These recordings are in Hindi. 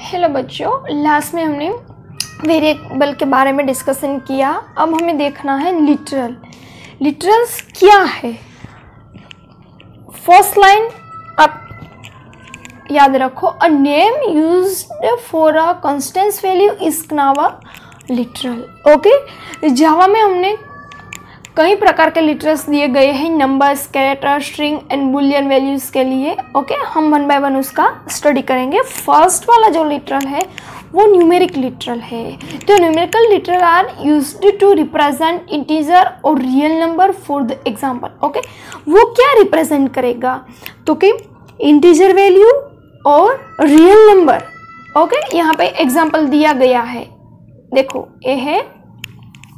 हेलो बच्चों, लास्ट में हमने वेरिएबल के बारे में डिस्कशन किया। अब हमें देखना है लिटरल। लिटरल्स क्या है? फर्स्ट लाइन आप याद रखो, a name used for a constant value is now a literal. Okay, Java में हमने कई प्रकार के लिटरल्स दिए गए हैं, numbers, character, string and boolean values के लिए। ओके, हम वन बाय वन उसका स्टडी करेंगे। फर्स्ट वाला जो लिटरल है वो न्यूमेरिक लिटरल है। तो numerical literal are used to represent integer और real number for the example. Okay, वो क्या रिप्रेजेंट करेगा? तो कि इंटीजर वैल्यू और रियल नंबर। ओके, यहाँ पे एग्जांपल दिया गया है, देखो ये है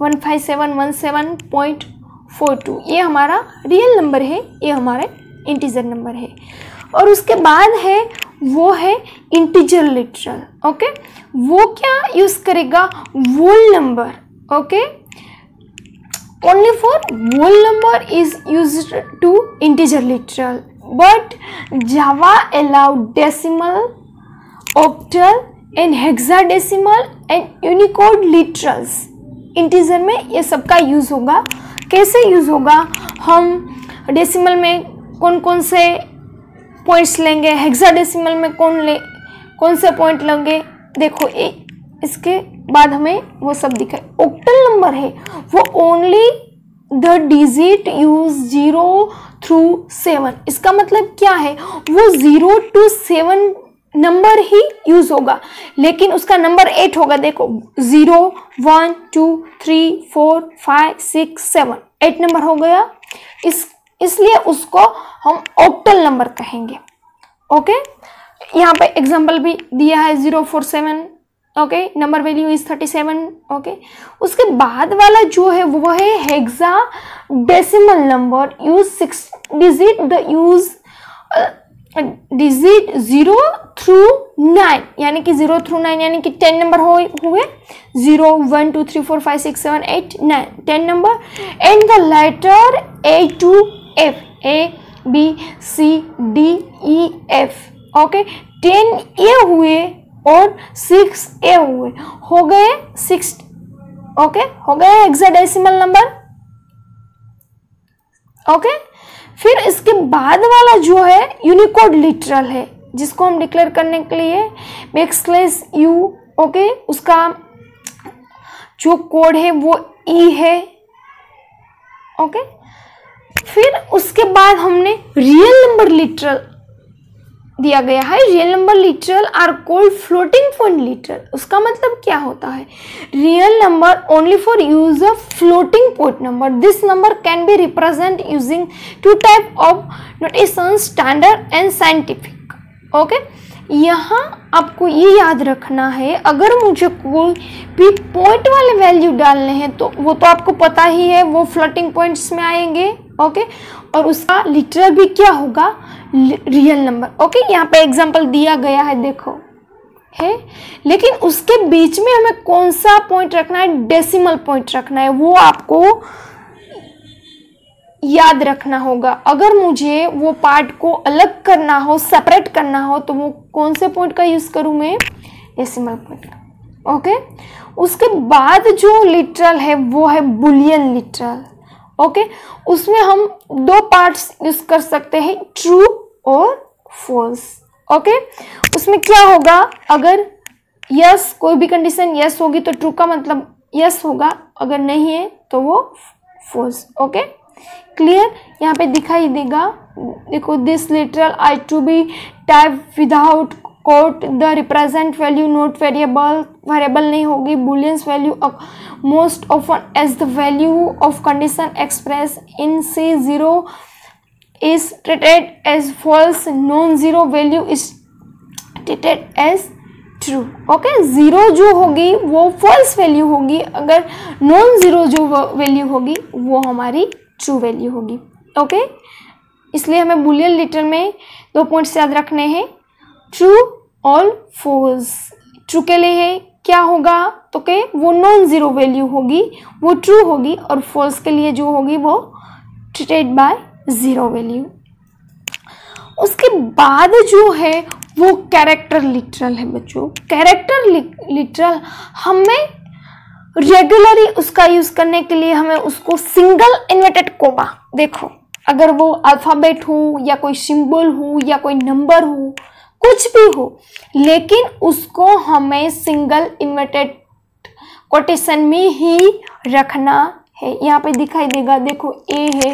15717.42, ये हमारा रियल नंबर है, ये हमारा इंटीजर नंबर है। और उसके बाद है वो है इंटीजर लिटरल। ओके, वो क्या यूज करेगा? Whole number. Okay, only for whole number is used to integer literal, but Java allow decimal, octal and hexadecimal and unicode literals. Integer में ये सबका यूज़ होगा। कैसे यूज़ होगा? हम डेसिमल में कौन कौन से पॉइंट्स लेंगे, हेक्साडेसिमल में कौन से पॉइंट लेंगे, देखो ये इसके बाद हमें वो सब दिखा। ऑक्टल नंबर है वो only the digit use 0 through 7। इसका मतलब क्या है? वो 0 to 7 नंबर ही यूज होगा, लेकिन उसका नंबर 8 होगा। देखो 0 1 2 3 4 5 6 7 8 नंबर हो गया, इसलिए उसको हम ऑक्टल नंबर कहेंगे। ओके, यहाँ पे एग्जांपल भी दिया है 047। Okay, number value is 37। Okay, उसके बाद वाला जो है वो है hexadecimal number, use 6 digit, the use digit 0 through 9, यानी कि 0 through 9 यानी कि 10 नंबर हुए। 0 1 2 3 4 5 6 7 8 9 10 number, and the letter A to F, A B C D E F। Okay, 10 A हुए और 6 ए हुए, हो गए 6। ओके, हो गए हेक्साडेसिमल नंबर। ओके, फिर इसके बाद वाला जो है यूनिकोड लिटरल है, जिसको हम डिक्लेयर करने के लिए बैकस्लैश U। ओके, उसका जो कोड है वो E है। ओके, फिर उसके बाद हमने रियल नंबर लिटरल दिया गया है। Real number literal are called floating point literal. उसका मतलब क्या होता है? Real number only for use a floating point number, this number can be represent using 2 type of notation, standard and scientific. Okay, यहाँ आपको ये याद रखना है, अगर मुझे कोई भी पॉइंट वाले वैल्यू डालने हैं तो वो तो आपको पता ही है, वो फ्लोटिंग पॉइंट्स में आएंगे। ओके, और उसका लिटरल भी क्या होगा? Real number. ओके, यहाँ पे एग्जांपल दिया गया है, देखो है, लेकिन उसके बीच में हमें कौन सा पॉइंट रखना है? डेसिमल पॉइंट रखना है, वो आपको याद रखना होगा। अगर मुझे वो पार्ट को अलग करना हो, सेपरेट करना हो, तो वो कौन से पॉइंट का यूज करूं मैं? डेसिमल पॉइंट का। ओके, उसके बाद जो लिटरल है वो है बुलियन लिटरल। ओके, उसमें हम 2 पार्ट्स यूज कर सकते हैं, ट्रू और फॉल्स। ओके, उसमें क्या होगा? अगर यस, कोई भी कंडीशन यस होगी तो ट्रू का मतलब यस होगा, अगर नहीं है तो वो फॉल्स। Okay, clear? यहाँ पे दिखाई देगा, देखो, this literal I to be type without quote the represent value not variable, variable नहीं होगी, booleans value most often as the value of condition express in C 0 is treated as false, non zero value is treated as true. Okay, 0 जो होगी वो फॉल्स वैल्यू होगी, अगर नॉन जीरो जो वैल्यू होगी वो हमारी ट्रू वैल्यू होगी। ओके, इसलिए हमें बुलियन लिटरल में 2 पॉइंट्स याद रखने हैं, ट्रू और फॉल्स। ट्रू के लिए है क्या होगा? तो कि वो नॉन जीरो वैल्यू होगी, वो ट्रू होगी, और फॉल्स के लिए जो होगी वो ट्रीटेड बाय जीरो वैल्यू। उसके बाद जो है वो कैरेक्टर लिटरल है बच्चों। कैरेक्टर लिटरल हमें रेगुलरली उसका यूज करने के लिए हमें उसको सिंगल इन्वर्टेड कोमा, देखो अगर वो अल्फाबेट हो या कोई सिंबल हो या कोई नंबर हो, कुछ भी हो, लेकिन उसको हमें सिंगल इन्वर्टेड कोटेशन में ही रखना है। यहाँ पे दिखाई देगा, देखो ए है,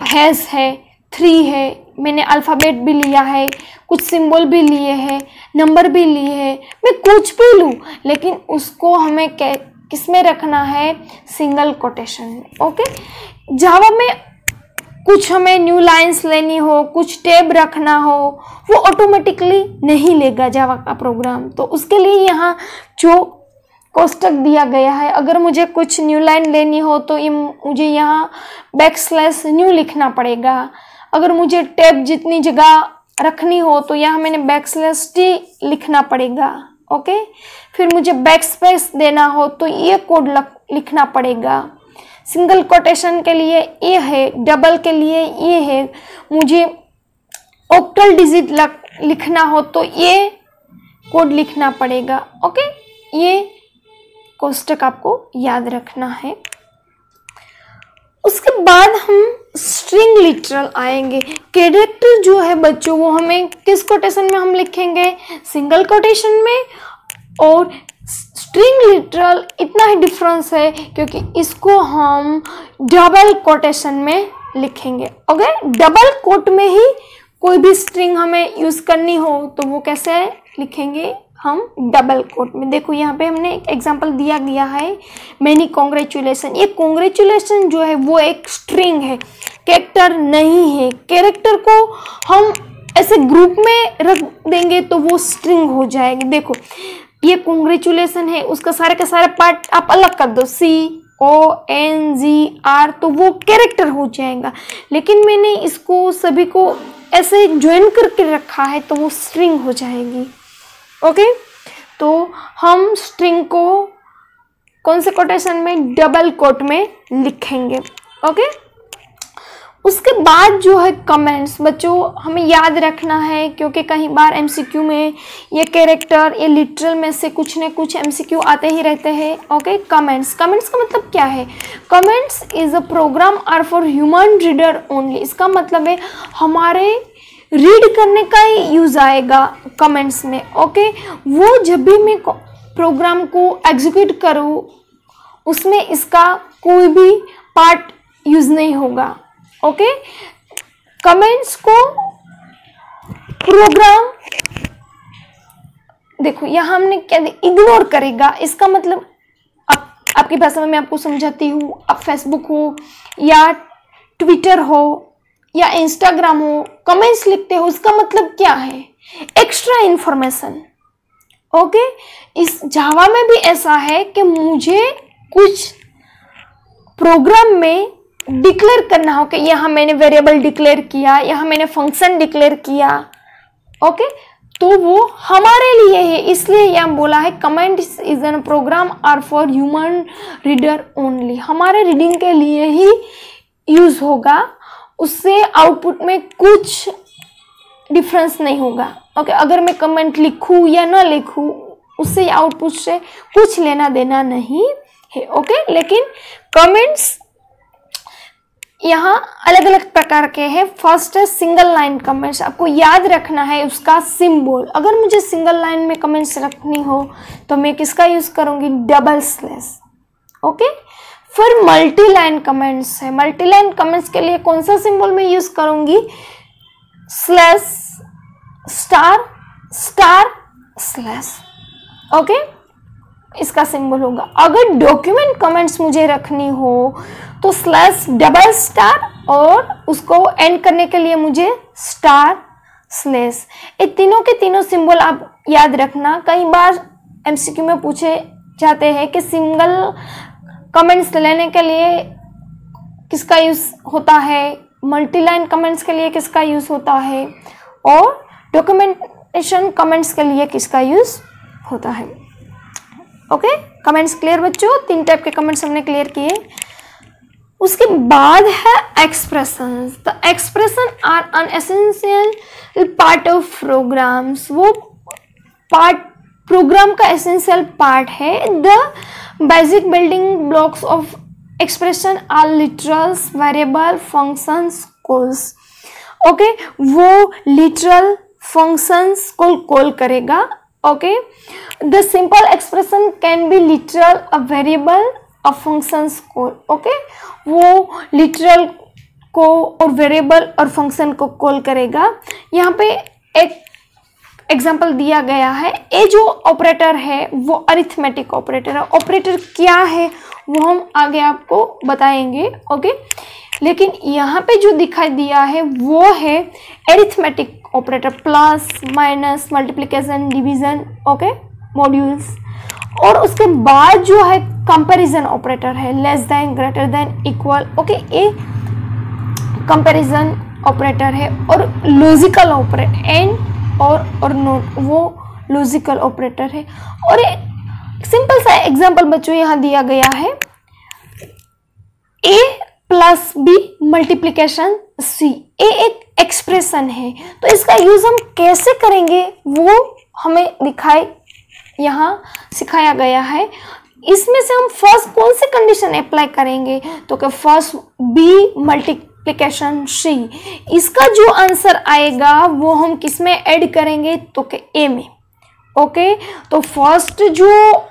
हैज है, 3 है, मैंने अल्फ़ाबेट भी लिया है, कुछ सिंबल भी लिए हैं, नंबर भी लिए हैं, मैं कुछ भी लूँ लेकिन उसको हमें किस में रखना है, सिंगल कोटेशन में। ओके, जावा में कुछ हमें न्यू लाइंस लेनी हो, कुछ टैब रखना हो, वो ऑटोमेटिकली नहीं लेगा जावा का प्रोग्राम। तो उसके लिए यहाँ जो कोष्टक दिया गया है, अगर मुझे कुछ न्यू लाइन लेनी हो तो मुझे यहाँ \न्यू लिखना पड़ेगा। अगर मुझे टैब जितनी जगह रखनी हो तो यहाँ मैंने \t लिखना पड़ेगा। ओके, फिर मुझे बैकस्पेस देना हो तो ये कोड लिखना पड़ेगा। सिंगल कोटेशन के लिए ये है, डबल के लिए ये है, मुझे ऑक्टल डिजिट लिखना हो तो ये कोड लिखना पड़ेगा। ओके, ये कोष्टक आपको याद रखना है। उसके बाद हम स्ट्रिंग लिटरल आएंगे। कैरेक्टर जो है बच्चों वो हमें किस कोटेशन में हम लिखेंगे, सिंगल कोटेशन में, और स्ट्रिंग लिटरल इतना ही डिफरेंस है क्योंकि इसको हम डबल कोटेशन में लिखेंगे। ओके, डबल कोट में ही कोई भी स्ट्रिंग हमें यूज करनी हो तो वो कैसे लिखेंगे, हम डबल कोट में। देखो यहाँ पे हमने एक एग्जांपल दिया गया है, मैनी कॉन्ग्रेचुलेसन। ये कॉन्ग्रेचुलेसन जो है वो एक स्ट्रिंग है, कैरेक्टर नहीं है। कैरेक्टर को हम ऐसे ग्रुप में रख देंगे तो वो स्ट्रिंग हो जाएगी। देखो ये कॉन्ग्रेचुलेसन है, उसका सारे का सारा पार्ट आप अलग कर दो, CONGR, तो वो कैरेक्टर हो जाएगा। लेकिन मैंने इसको सभी को ऐसे ज्वाइन करके रखा है तो वो स्ट्रिंग हो जाएगी। ओके, तो हम स्ट्रिंग को कौन से कोटेशन में, डबल कोट में लिखेंगे। ओके, उसके बाद जो है कमेंट्स, बच्चों हमें याद रखना है क्योंकि कई बार MCQ में ये कैरेक्टर, ये लिटरल में से कुछ न कुछ MCQ आते ही रहते हैं। ओके, कमेंट्स का मतलब क्या है, comments is a program are for human reader only. इसका मतलब है हमारे रीड करने का ही यूज आएगा कमेंट्स में। ओके, वो जब भी मैं प्रोग्राम को एग्जीक्यूट करूँ उसमें इसका कोई भी पार्ट यूज नहीं होगा। ओके, कमेंट्स को प्रोग्राम, देखो यहाँ हमने क्या इग्नोर करेगा। इसका मतलब आपकी भाषा में मैं आपको समझाती हूँ, अब फेसबुक हो या ट्विटर हो या इंस्टाग्राम हो, कमेंट्स लिखते हो, उसका मतलब क्या है, एक्स्ट्रा इंफॉर्मेशन। ओके, इस जावा में भी ऐसा है कि मुझे कुछ प्रोग्राम में डिक्लेयर करना हो कि यहाँ मैंने वेरिएबल डिक्लेयर किया, यहाँ मैंने फंक्शन डिक्लेयर किया। ओके, तो वो हमारे लिए है, इसलिए यहाँ बोला है comments is an program are for human reader only. हमारे रीडिंग के लिए ही यूज होगा, उससे आउटपुट में कुछ डिफरेंस नहीं होगा। ओके, अगर मैं कमेंट लिखूँ या ना लिखूँ उससे आउटपुट से कुछ लेना देना नहीं है। ओके, लेकिन कमेंट्स यहाँ अलग अलग प्रकार के हैं। फर्स्ट है सिंगल लाइन कमेंट्स, आपको याद रखना है उसका सिंबल। अगर मुझे सिंगल लाइन में कमेंट्स रखनी हो तो मैं किसका यूज करूँगी, \. ओके, फिर मल्टी लाइन कमेंट्स है। मल्टी लाइन कमेंट्स के लिए कौन सा सिंबल मैं यूज करूँगी, /*/. ओके, इसका सिंबल होगा। अगर डॉक्यूमेंट कमेंट्स मुझे रखनी हो तो /\, और उसको एंड करने के लिए मुझे */. ये तीनों के तीनों सिंबल आप याद रखना। कई बार MCQ में पूछे जाते हैं कि सिंगल कमेंट्स लेने के लिए किसका यूज होता है, मल्टी लाइन कमेंट्स के लिए किसका यूज होता है, और डॉक्यूमेंटेशन कमेंट्स के लिए किसका यूज होता है। ओके, कमेंट्स क्लियर बच्चों, 3 टाइप के कमेंट्स हमने क्लियर किए। उसके बाद है expressions. The expression are an essential part of programs. वो पार्ट प्रोग्राम का एसेंशियल पार्ट है। The basic building blocks of expression are literals, variable, functions, calls. Okay, वो लिटरल फंक्शंस को कॉल करेगा। Okay, the simple expression can be literal, a variable, a functions call. Okay, वो लिटरल को और वेरिएबल और फंक्शन को कॉल करेगा। यहाँ पे एक एग्जाम्पल दिया गया है। ये जो ऑपरेटर है वो अरिथमेटिक ऑपरेटर है। ऑपरेटर क्या है वो हम आगे आपको बताएंगे। ओके, लेकिन यहाँ पे जो दिखाई दिया है वो है arithmetic operator, plus, minus, multiplication, division, okay, modules. और उसके बाद जो है कंपैरिजन ऑपरेटर है, less than, greater than, equal. Okay, ये कंपैरिजन ऑपरेटर है। और लॉजिकल ऑपरेटर, एंड और नोट, वो लॉजिकल ऑपरेटर है। और सिंपल सा एग्जांपल बच्चों यहाँ दिया गया है, a प्लस बी मल्टीप्लिकेशन सी। ए एक एक्सप्रेशन है, तो इसका यूज हम कैसे करेंगे वो हमें यहाँ सिखाया गया है। इसमें से हम फर्स्ट कौन सी कंडीशन अप्लाई करेंगे, तो कि फर्स्ट बी मल्टीप्लिकेशन सी। इसका जो आंसर आएगा वो हम किस में ऐड करेंगे, तो कि ए में। ओके, तो फर्स्ट जो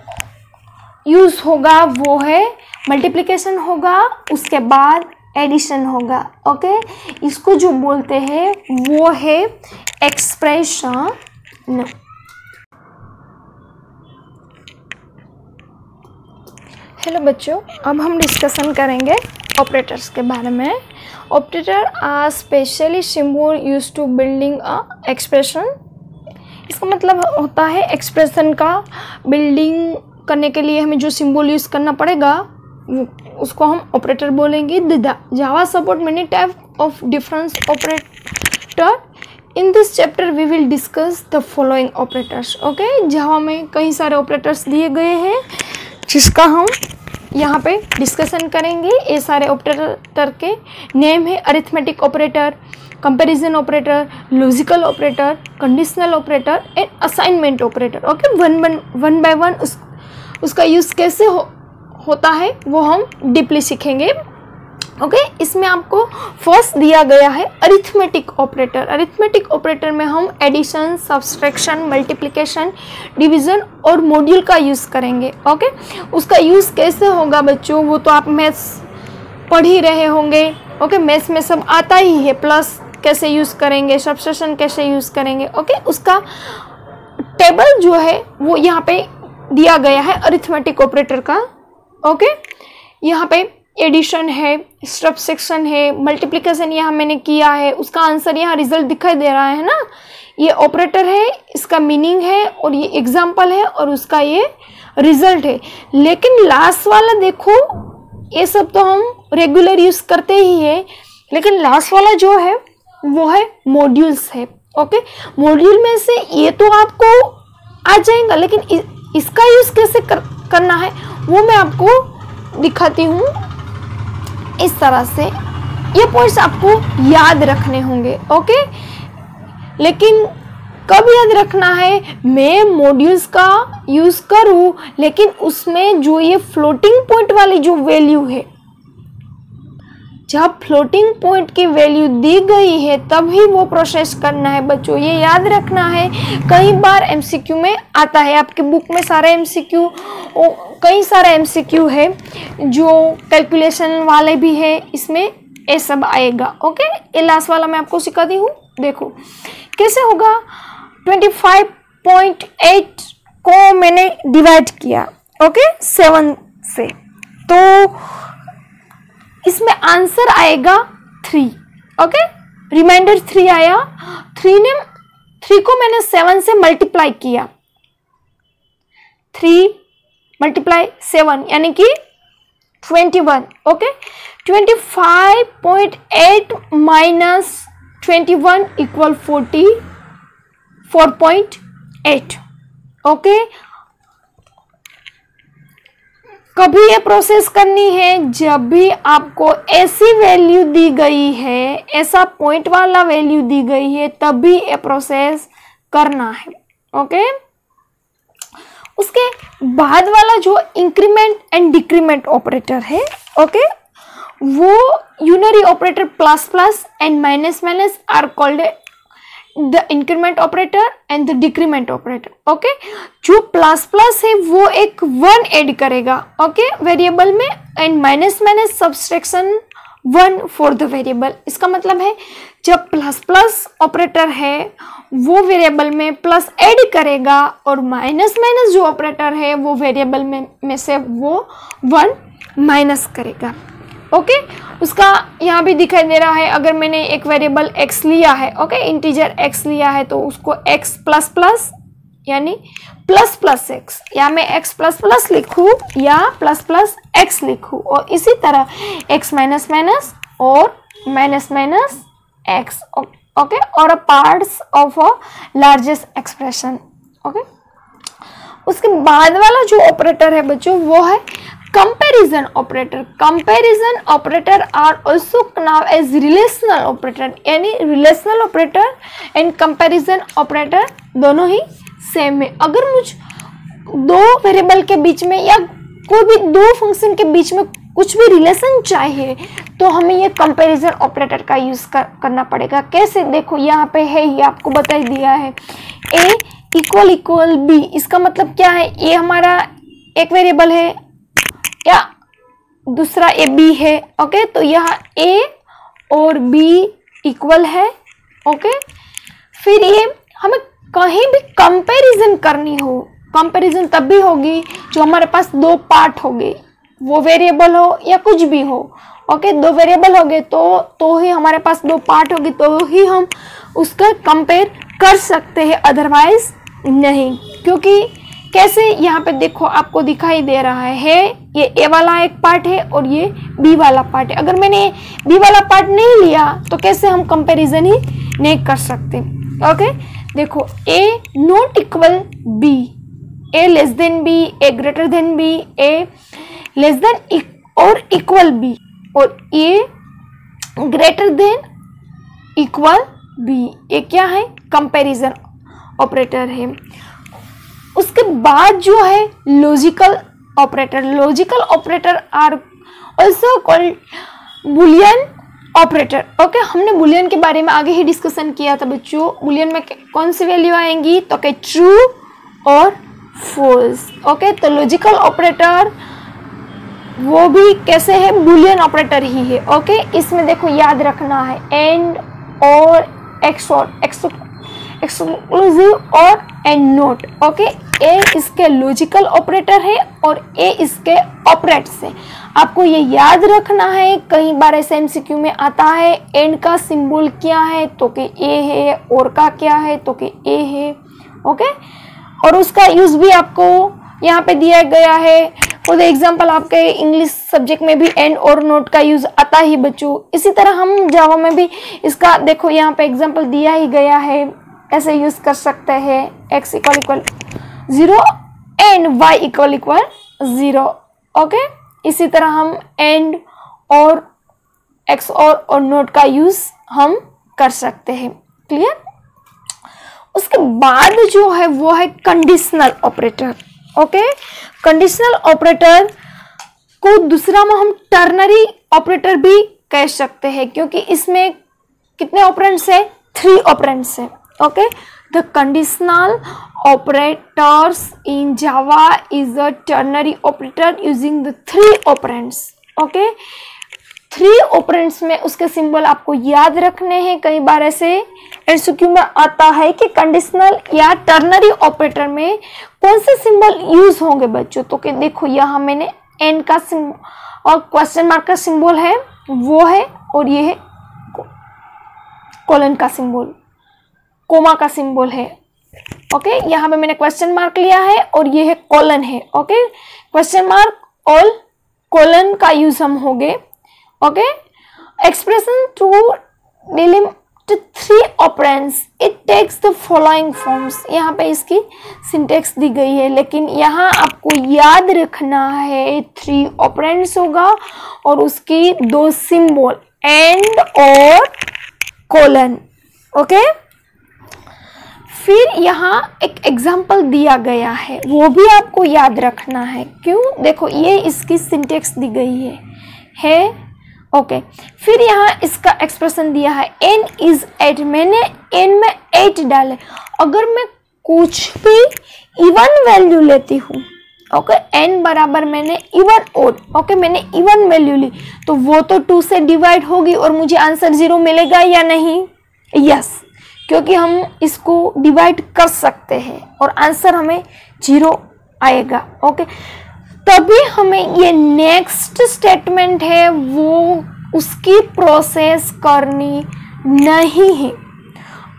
यूज होगा वो है मल्टीप्लिकेशन होगा, उसके बाद एडिशन होगा। ओके, इसको जो बोलते हैं वो है एक्सप्रेशन। हेलो बच्चों, अब हम डिस्कशन करेंगे ऑपरेटर्स के बारे में। Operator are specially symbol use to building a expression. इसका मतलब होता है एक्सप्रेशन का बिल्डिंग करने के लिए हमें जो सिंबल यूज करना पड़ेगा उसको हम ऑपरेटर बोलेंगे। Java support many type of difference operator. In this chapter we will discuss the following operators. Okay, Java में कई सारे ऑपरेटर्स दिए गए हैं जिसका हम यहाँ पे डिस्कशन करेंगे। ये सारे ऑपरेटर के नेम है arithmetic operator, comparison operator, logical operator, conditional operator and assignment operator. Okay, one by one उसका यूज़ कैसे होता है वो हम डीपली सीखेंगे। ओके, इसमें आपको फर्स्ट दिया गया है अरिथमेटिक ऑपरेटर। अरिथमेटिक ऑपरेटर में हम एडिशन, सब्सट्रैक्शन, मल्टीप्लिकेशन, डिवीजन और मॉड्यूल का यूज़ करेंगे। ओके, उसका यूज़ कैसे होगा बच्चों, वो तो आप मैथ्स पढ़ ही रहे होंगे। ओके, मैथ्स में सब आता ही है, प्लस कैसे यूज़ करेंगे, सब्सट्रैक्शन कैसे यूज़ करेंगे। ओके, उसका टेबल जो है वो यहाँ पे दिया गया है अरिथमेटिक ऑपरेटर का। ओके, यहाँ पे एडिशन है, सब्सट्रैक्शन है, मल्टीप्लिकेशन यहाँ मैंने किया है, उसका आंसर यहाँ रिजल्ट दिखाई दे रहा है ना। ये ऑपरेटर है, इसका मीनिंग है, और ये एग्जाम्पल है, और उसका ये रिजल्ट है। लेकिन लास्ट वाला देखो, ये सब तो हम रेगुलर यूज करते ही है, लेकिन लास्ट वाला जो है वो है मॉड्यूल्स है। ओके, मॉड्यूल में से ये तो आपको आ जाएगा, लेकिन इसका यूज कैसे करना है वो मैं आपको दिखाती हूँ। इस तरह से ये पॉइंट्स आपको याद रखने होंगे। ओके, लेकिन कब याद रखना है, मैं मॉड्यूल्स का यूज करूँ, लेकिन उसमें जो ये फ्लोटिंग पॉइंट वाली जो वैल्यू है, जब फ्लोटिंग पॉइंट की वैल्यू दी गई है तभी वो प्रोसेस करना है बच्चों, ये याद रखना है। कई बार एमसीक्यू में आता है, आपके बुक में सारे एमसीक्यू, कई सारे एमसीक्यू है जो कैलकुलेशन वाले भी है, इसमें ये सब आएगा। ओके, ये लास्ट वाला मैं आपको सिखाती हूँ। देखो कैसे होगा। 25.8 को मैंने डिवाइड किया, ओके, 7 से, तो इसमें आंसर आएगा 3। ओके, रिमाइंडर 3 आया। 3 को मैंने 7 से मल्टीप्लाई किया, 3 मल्टीप्लाई 7 यानी कि 21। Okay, 25.8 minus 21 equal 44.8। ओके, कभी ये प्रोसेस करनी है जब भी आपको ऐसी वैल्यू दी गई है, ऐसा पॉइंट वाला वैल्यू दी गई है, तब भी ये प्रोसेस करना है। ओके, उसके बाद वाला जो इंक्रीमेंट एंड डिक्रीमेंट ऑपरेटर है, ओके, वो unary operator plus plus and minus minus are called the increment operator and the decrement operator. Okay, जो प्लस प्लस है वो एक 1 ऐड करेगा, ओके, वेरिएबल में, and minus minus subtraction 1 for the variable. इसका मतलब है जब प्लस प्लस ऑपरेटर है वो वेरिएबल में प्लस ऐड करेगा और माइनस माइनस जो ऑपरेटर है वो वेरिएबल में से वो 1 माइनस करेगा। ओके, उसका यहाँ भी दिखाई दे रहा है, अगर मैंने एक वेरिएबल x लिया है, ओके, इंटीजर x लिया है, तो उसको x प्लस प्लस यानी प्लस प्लस x, या मैं x प्लस प्लस लिखूँ या प्लस प्लस x लिखूँ, और इसी तरह x माइनस माइनस और माइनस माइनस x, ओके, और a parts of a largest expression. Okay, उसके बाद वाला जो ऑपरेटर है बच्चों वो है comparison operator. Comparison operator are also known as relational operator, यानी relational operator and comparison operator दोनों ही सेम है। अगर मुझ दो वेरिएबल के बीच में या कोई भी दो फंक्शन के बीच में कुछ भी रिलेशन चाहिए तो हमें ये कंपैरिजन ऑपरेटर का यूज करना पड़ेगा। कैसे, देखो यहाँ पे है, ये आपको बता ही दिया है, a इक्वल इक्वल b। इसका मतलब क्या है, ये हमारा एक वेरिएबल है या दूसरा ए बी है, ओके, तो यहाँ a और b इक्वल है। ओके, फिर ये हमें कहीं भी कंपैरिजन करनी हो, कंपैरिजन तब भी होगी जो हमारे पास दो पार्ट हो गए, वो वेरिएबल हो या कुछ भी हो। ओके, दो वेरिएबल हो गए तो ही हमारे पास दो पार्ट होगी, तो ही हम उसका कंपेयर कर सकते हैं, अदरवाइज नहीं। क्योंकि कैसे, यहाँ पे देखो आपको दिखाई दे रहा है ये ए वाला एक पार्ट है और ये बी वाला पार्ट है। अगर मैंने बी वाला पार्ट नहीं लिया तो कैसे हम कंपैरिजन ही नहीं कर सकते। ओके, देखो A not equal B, A less than B, A greater than B, A less than और इक्वल बी, और A greater than equal B. ये क्या है, कंपैरिजन ऑपरेटर है। उसके बाद जो है logical operator. Logical operator are also called boolean operator. Okay, हमने बुलियन के बारे में आगे ही डिस्कशन किया था बच्चों। बुलियन में कौन सी वैल्यू आएंगी, तो क्या ट्रू और फॉल्स। ओके, तो लॉजिकल ऑपरेटर वो भी कैसे है, बुलियन ऑपरेटर ही है। ओके, इसमें देखो याद रखना है एंड और एक्सॉर, एक्सक्लूसिव और एंड नोट। ओके, ए इसके लॉजिकल ऑपरेटर है और ए इसके ऑपरेट्स है। आपको ये याद रखना है, कई बार ऐसे एमसीक्यू में आता है एंड का सिंबल क्या है तो कि ए है, और का क्या है तो कि ए है। ओके, और उसका यूज भी आपको यहाँ पे दिया गया है। फॉर द एग्जाम्पल आपके इंग्लिश सब्जेक्ट में भी एंड और नोट का यूज आता ही बच्चों। इसी तरह हम जावा में भी इसका देखो यहाँ पे एग्जाम्पल दिया ही गया है, ऐसे यूज कर सकते हैं, x equal equal 0 and y equal equal 0। Okay, इसी तरह हम एंड और x और नोट का यूज हम कर सकते हैं। क्लियर। उसके बाद जो है वो है conditional operator. Okay, conditional operator को दूसरा में हम टर्नरी ऑपरेटर भी कह सकते हैं, क्योंकि इसमें कितने ऑपरेंड्स है, 3 ऑपरेंड्स है। Okay, the conditional operators in Java is a ternary operator using the 3 operands. Okay, 3 operands में उसके सिंबल आपको याद रखने हैं। कई बार ऐसे एमसीक्यू में आता है कि कंडीशनल या टर्नरी ऑपरेटर में कौन से सिंबल यूज होंगे बच्चों, तो कि देखो यहाँ मैंने एंड का सिंबल और क्वेश्चन मार्क का सिंबल है वो है, और ये है कोलन का सिंबल, कोमा का सिंबल है। ओके, यहाँ पे मैंने क्वेश्चन मार्क लिया है और ये है कोलन है। ओके, क्वेश्चन मार्क और कोलन का यूज हम हो गए। Okay, expression two after 3 operands it takes the following forms. यहाँ पे इसकी सिंटेक्स दी गई है, लेकिन यहाँ आपको याद रखना है 3 ऑपरेंड्स होगा और उसकी 2 सिंबल एंड और कोलन। ओके, फिर यहाँ एक एग्जाम्पल दिया गया है, वो भी आपको याद रखना है। क्यों? देखो ये इसकी सिंटेक्स दी गई है ओके। फिर यहाँ इसका एक्सप्रेशन दिया है n is 8, मैंने n में 8 डाले। अगर मैं कुछ भी इवन वैल्यू लेती हूँ ओके, n बराबर मैंने इवन ओड ओके, मैंने इवन वैल्यू ली तो वो तो 2 से डिवाइड होगी और मुझे आंसर 0 मिलेगा या नहीं? यस, क्योंकि हम इसको डिवाइड कर सकते हैं और आंसर हमें 0 आएगा ओके। तभी हमें ये नेक्स्ट स्टेटमेंट है वो उसकी प्रोसेस करनी नहीं है।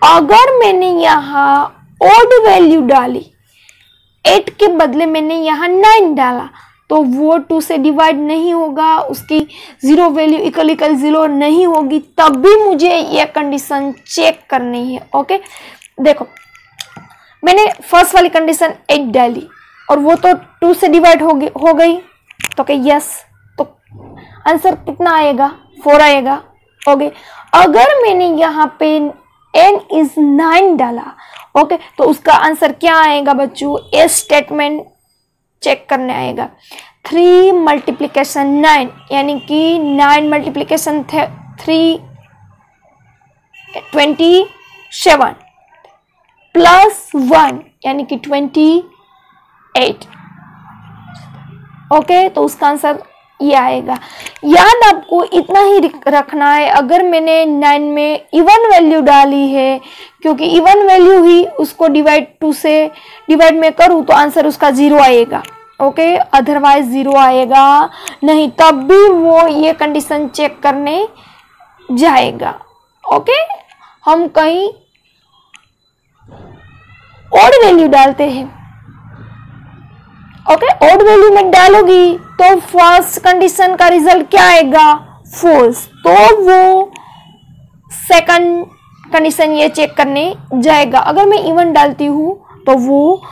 अगर मैंने यहाँ ओड वैल्यू डाली, 8 के बदले मैंने यहाँ 9 डाला तो वो 2 से डिवाइड नहीं होगा, उसकी 0 वैल्यू इक्वल 0 नहीं होगी। तब भी मुझे ये कंडीशन चेक करनी है ओके। देखो मैंने फर्स्ट वाली कंडीशन 8 डाली और वो तो 2 से डिवाइड हो गई तो क्या यस, तो आंसर कितना आएगा? 4 आएगा ओके। अगर मैंने यहाँ पे n is 9 डाला ओके तो उसका आंसर क्या आएगा बच्चों? ए स्टेटमेंट चेक करने आएगा। 3 मल्टीप्लीकेशन 9 यानी कि 9 मल्टीप्लीकेशन 3 27 प्लस 1 यानी कि 28 ओके, तो उसका आंसर ये आएगा। याद आपको इतना ही रखना है, अगर मैंने 9 में इवन वैल्यू डाली है, क्योंकि इवन वैल्यू ही उसको डिवाइड 2 से डिवाइड में करूँ तो आंसर उसका 0 आएगा ओके, अदरवाइज 0 आएगा नहीं, तब भी वो ये कंडीशन चेक करने जाएगा ओके। हम कहीं ओड वैल्यू डालते हैं ओके, ओड वैल्यू में डालोगी तो फर्स्ट कंडीशन का रिजल्ट क्या आएगा? फॉल्स, तो वो सेकंड कंडीशन ये चेक करने जाएगा। अगर मैं इवन डालती हूँ तो वो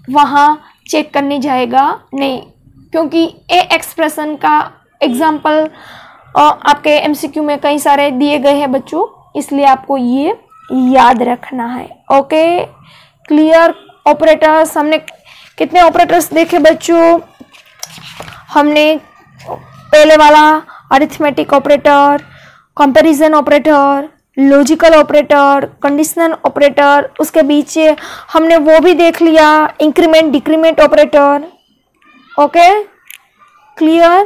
वहाँ चेक करने जाएगा नहीं, क्योंकि ए एक्सप्रेशन का एग्जाम्पल आपके एमसीक्यू में कई सारे दिए गए हैं बच्चों, इसलिए आपको ये याद रखना है ओके। क्लियर? ऑपरेटर्स हमने कितने ऑपरेटर्स देखे बच्चों? हमने पहले वाला arithmetic operator, comparison operator, logical operator, conditional operator, उसके बीच हमने वो भी देख लिया increment decrement operator okay. Clear?